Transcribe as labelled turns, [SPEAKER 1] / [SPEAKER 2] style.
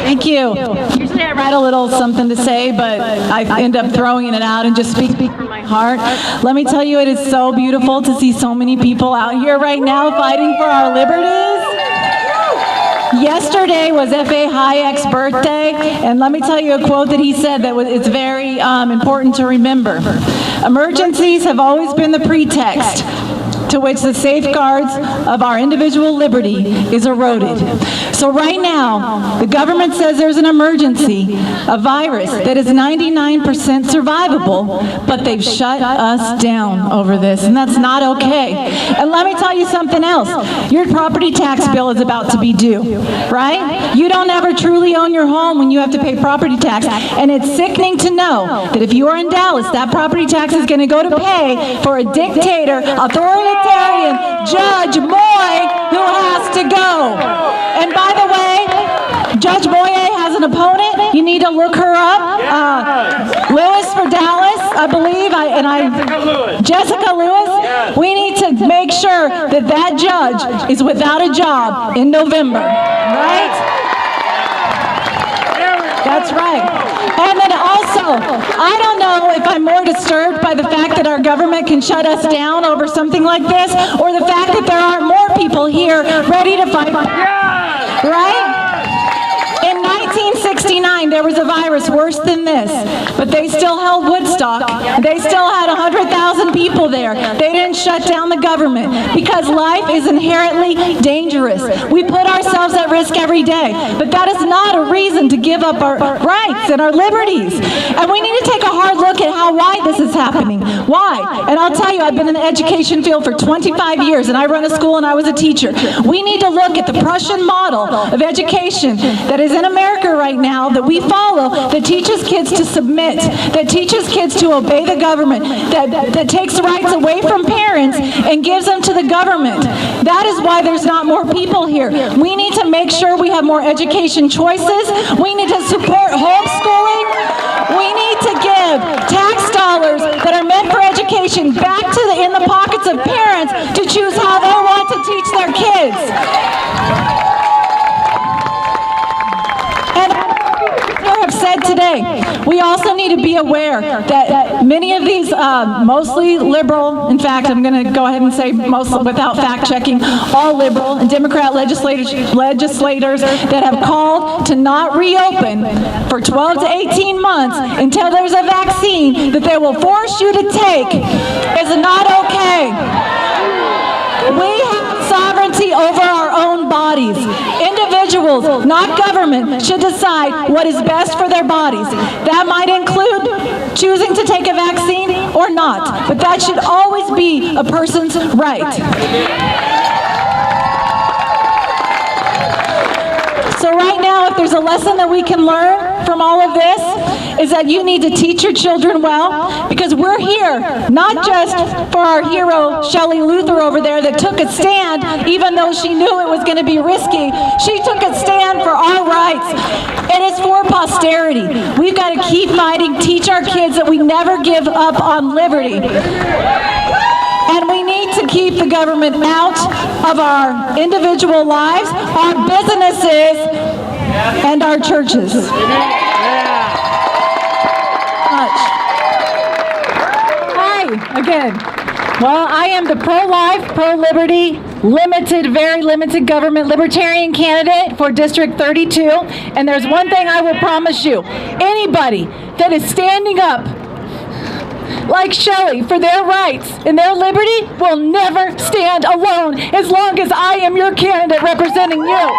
[SPEAKER 1] Thank you. Usually I write a little something to say, but I end up throwing it out and just speaking from my heart. Let me tell you, it is so beautiful to see so many people out here right now fighting for our liberties. Yesterday was F.A. Hayek's birthday, and let me tell you a quote that he said that it's very important to remember. Emergencies have always been the pretext to which the safeguards of our individual liberty is eroded. So right now, the government says there's an emergency, a virus that is 99% survivable, but they've shut us down over this, and that's not okay. And let me tell you something else. Your property tax bill is about to be due, right? You don't ever truly own your home when you have to pay property tax, and it's sickening to know that if you are in Dallas, that property tax is going to go to pay for a dictator, authoritarian Judge Moy, who has to go. And by the way, Judge Moy has an opponent. You need to look her up. Lewis for Dallas, I believe. Jessica Lewis. We need to make sure that that judge is without a job in November, right? That's right. And then also, I don't know if I'm more disturbed by the fact that our government can shut us down over something like this, or the fact that there aren't more people here ready to fight back. Right? In 1969, there was a virus worse than this, but they still held Woodstock. They still had 100,000 people there. They didn't shut down the government because life is inherently dangerous. We put ourselves at risk every day, but that is not a reason to give up our rights and our liberties. And we need to take a hard look at why this is happening. Why? And I'll tell you, I've been in the education field for 25 years, and I run a school and I was a teacher. We need to look at the Prussian model of education that is in America right now that we follow, that teaches kids to submit, that teaches kids to obey the government, that takes rights away from parents and gives them to the government. That is why there's not more people here. We need to make sure we have more education choices. We need to support homeschooling. We need to give tax dollars that are meant for education back to in the pockets of parents to choose how they want to teach their kids. Have said today, we also need to be aware that many of these mostly liberal, in fact, I'm going to go ahead and say mostly without fact checking, all liberal and Democrat legislators that have called to not reopen for 12 to 18 months until there's a vaccine that they will force you to take is not okay. We have sovereignty over our own bodies. Individuals, not government, should decide what is best for their bodies. That might include choosing to take a vaccine or not, but that should always be a person's right. So right now, if there's a lesson that we can learn from all of this, is that you need to teach your children well, because we're here not just for our hero Shelley Luther over there that took a stand even though she knew it was going to be risky. She took a stand for our rights. It is for posterity. We've got to keep fighting, teach our kids that we never give up on liberty. And we need to keep the government out of our individual lives, our businesses, and our churches. Hi, again. Well, I am the pro-life, pro-liberty, very limited government libertarian candidate for District 32. And there's one thing I will promise you. Anybody that is standing up like Shelley for their rights and their liberty will never stand alone as long as I am your candidate representing you.